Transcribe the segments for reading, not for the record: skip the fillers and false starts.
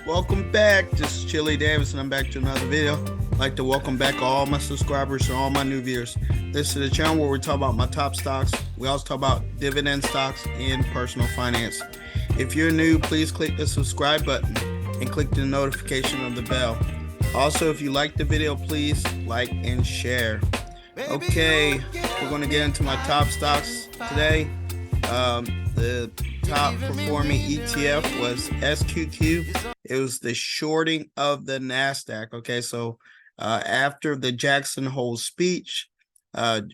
Welcome back. This is Chili Davis, and I'm back to another video. I'd like to welcome back all my subscribers and all my new viewers. This is the channel where we talk about my top stocks. We also talk about dividend stocks and personal finance. If you're new, please click the subscribe button and click the notification of the bell. Also, if you like the video, please like and share. Okay, we're going to get into my top stocks today. The top performing ETF was SQQ. It was the shorting of the NASDAQ. Okay, so after the Jackson Hole speech, the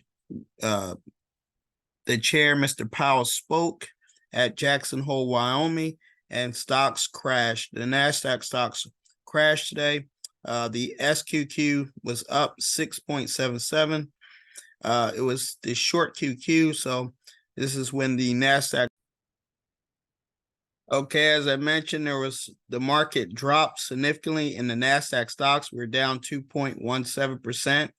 chair, Mr. Powell, spoke at Jackson Hole, Wyoming, and stocks crashed. The NASDAQ stocks crashed today. The SQQ was up 6.77. It was the short QQ, so this is when the NASDAQ. Okay, as I mentioned, the market dropped significantly in the NASDAQ stocks. We're down 2.17%.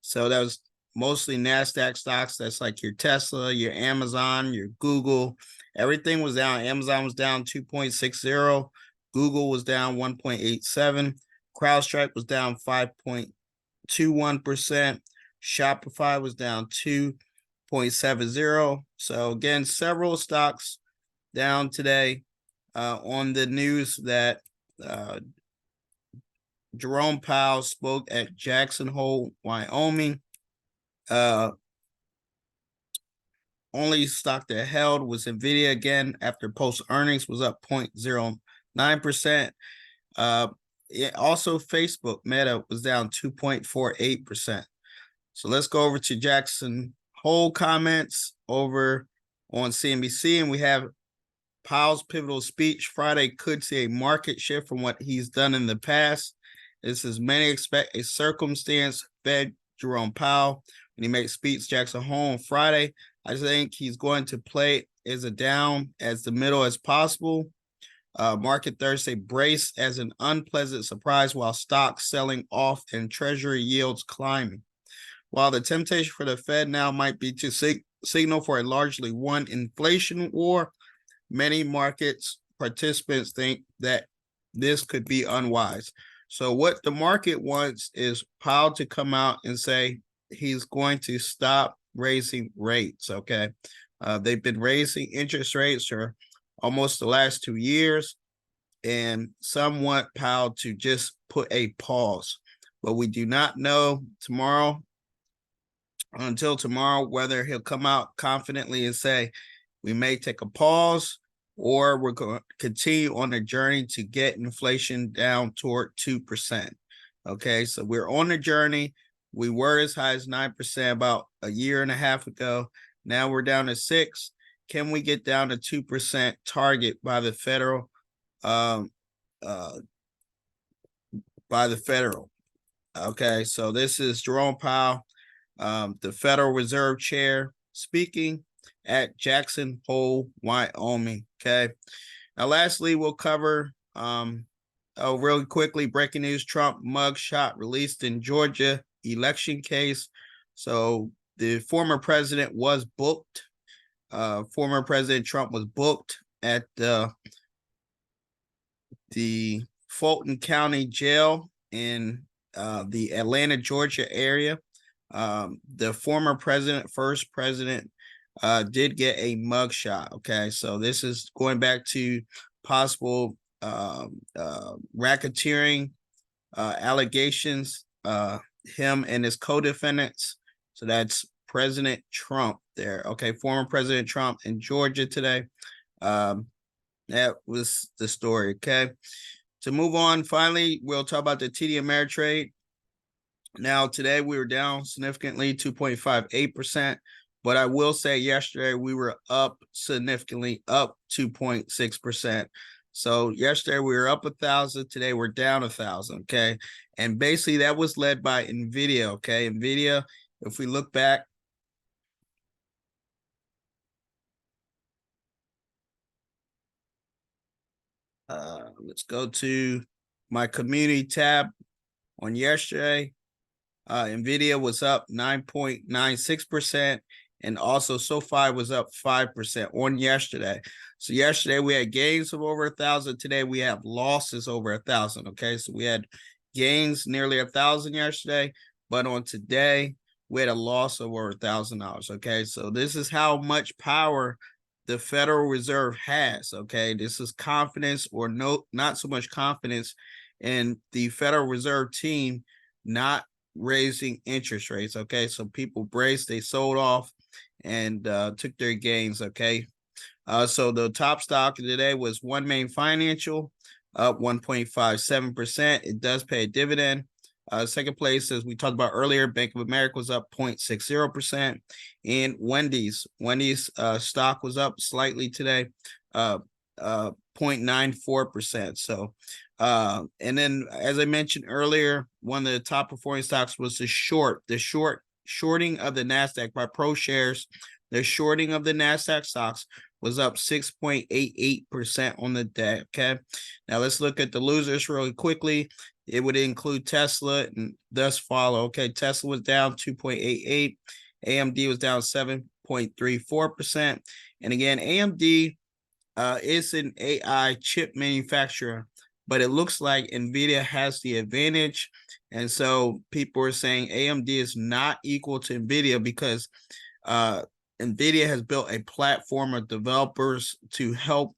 So that was mostly NASDAQ stocks. That's like your Tesla, your Amazon, your Google. Everything was down. Amazon was down 2.60. Google was down 1.87. CrowdStrike was down 5.21%. Shopify was down 2.70. So again, several stocks down today. On the news that Jerome Powell spoke at Jackson Hole, Wyoming. Only stock that held was Nvidia again after post earnings, was up 0.09%. Also, Facebook Meta was down 2.48%. So let's go over to Jackson Hole comments over on CNBC, and we have Powell's pivotal speech Friday could see a market shift from what he's done in the past. This is many expect a circumstance Fed Jerome Powell when he makes speech Jackson Hole on Friday. I think he's going to play as down as the middle as possible. Market Thursday brace as an unpleasant surprise while stocks selling off and treasury yields climbing. While the temptation for the Fed now might be to signal for a largely won inflation war, many markets participants think that this could be unwise. So what the market wants is Powell to come out and say he's going to stop raising rates, okay? They've been raising interest rates for almost the last 2 years, and some want Powell to just put a pause. But we do not know until tomorrow whether he'll come out confidently and say we may take a pause, or we're going to continue on the journey to get inflation down toward 2%. Okay, so we're on the journey. We were as high as 9% about a year and a half ago. Now we're down to 6%. Can we get down to 2% target by the federal? Okay, so this is Jerome Powell, the Federal Reserve Chair, speaking at Jackson Hole, Wyoming. Okay. Now, lastly, we'll cover really quickly, breaking news: Trump mugshot released in Georgia election case. So the former president was booked. Former President Trump was booked at the Fulton County Jail in the Atlanta, Georgia area. The former president, first president, did get a mugshot. Okay, so this is going back to possible racketeering allegations, him and his co-defendants. So that's President Trump there. Okay, former President Trump in Georgia today. That was the story. Okay, to move on, finally, we'll talk about the TD Ameritrade. Now, today we were down significantly, 2.58%. But I will say yesterday we were up significantly, up 2.6%. So yesterday we were up 1,000. Today we're down 1,000. Okay. And basically that was led by Nvidia. Okay. Nvidia, if we look back, let's go to my community tab on yesterday. Nvidia was up 9.96%. And also SoFi was up 5% on yesterday. So yesterday we had gains of over 1,000. Today we have losses over 1,000. Okay, so we had gains nearly 1,000 yesterday, but on today we had a loss of over $1,000. Okay, so this is how much power the Federal Reserve has. Okay, this is confidence, or not so much confidence in the Federal Reserve team not raising interest rates. Okay, so people braced, they sold off and took their gains. Okay, so the top stock today was OneMain Financial, up 1.57%. It does pay a dividend. Second place, as we talked about earlier, Bank of America was up 0.60%, and Wendy's stock was up slightly today, 0.94%. So and then, as I mentioned earlier, one of the top performing stocks was the shorting of the Nasdaq by ProShares. The shorting of the Nasdaq stocks was up 6.88% on the day. Okay, now let's look at the losers really quickly. It would include Tesla and thus follow. Okay, Tesla was down 2.88%. AMD was down 7.34%. And again, AMD is an AI chip manufacturer, but it looks like Nvidia has the advantage. And so people are saying AMD is not equal to Nvidia because Nvidia has built a platform of developers to help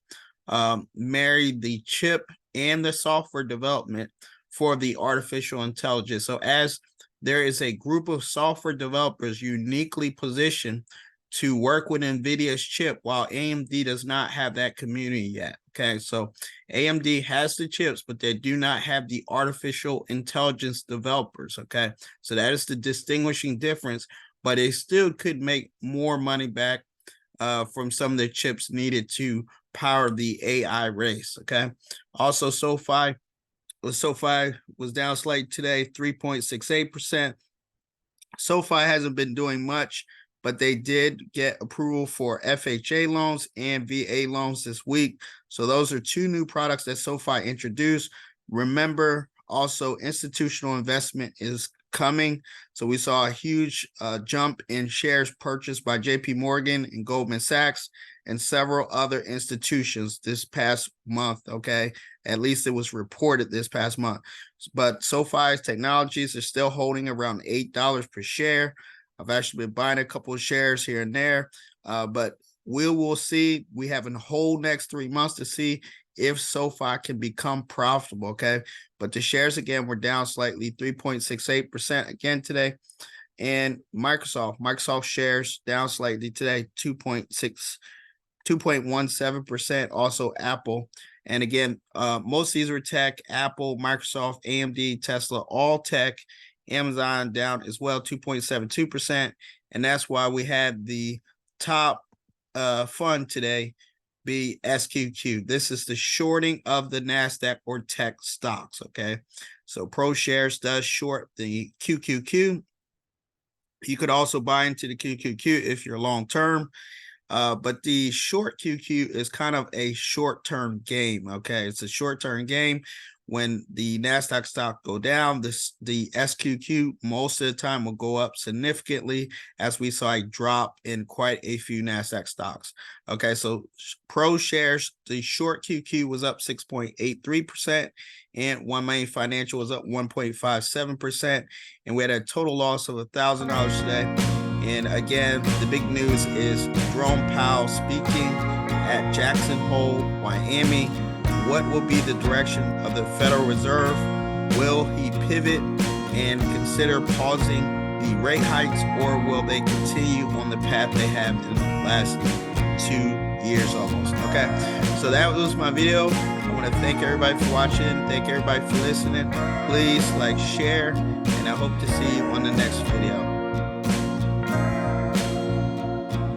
marry the chip and the software development for the artificial intelligence. So as there is a group of software developers uniquely positioned to work with Nvidia's chip, while AMD does not have that community yet. Okay, so AMD has the chips, but they do not have the artificial intelligence developers. Okay, so that is the distinguishing difference, but they still could make more money back from some of the chips needed to power the AI race. Okay, also SoFi was down slightly today, 3.68%. SoFi hasn't been doing much, but they did get approval for FHA loans and VA loans this week. So those are two new products that SoFi introduced. Remember, also institutional investment is coming. So we saw a huge jump in shares purchased by JP Morgan and Goldman Sachs and several other institutions this past month. Okay, at least it was reported this past month. But SoFi's technologies are still holding around $8 per share. I've actually been buying a couple of shares here and there, but we will see. We have a whole next 3 months to see if SoFi can become profitable. Okay, but the shares again were down slightly, 3.68% again today. And Microsoft shares down slightly today, 2.17%. Also Apple, and again, most of these were tech: Apple, Microsoft, AMD, Tesla, all tech. Amazon down as well, 2.72%, and that's why we had the top fund today be SQQ. This is the shorting of the Nasdaq or tech stocks. Okay, so ProShares does short the QQQ. You could also buy into the QQQ if you're long term, but the short QQ is kind of a short-term game. Okay, it's a short-term game. When the Nasdaq stock go down, the SQQ most of the time will go up significantly, as we saw a drop in quite a few Nasdaq stocks. Okay, so ProShares, the short QQ was up 6.83%, and OneMain Financial was up 1.57%, and we had a total loss of $1,000 today. And again, the big news is Jerome Powell speaking at Jackson Hole, Wyoming. What will be the direction of the Federal Reserve? Will he pivot and consider pausing the rate hikes, or will they continue on the path they have in the last 2 years almost? Okay, so that was my video. I want to thank everybody for watching. Thank everybody for listening. Please like, share, and I hope to see you on the next video.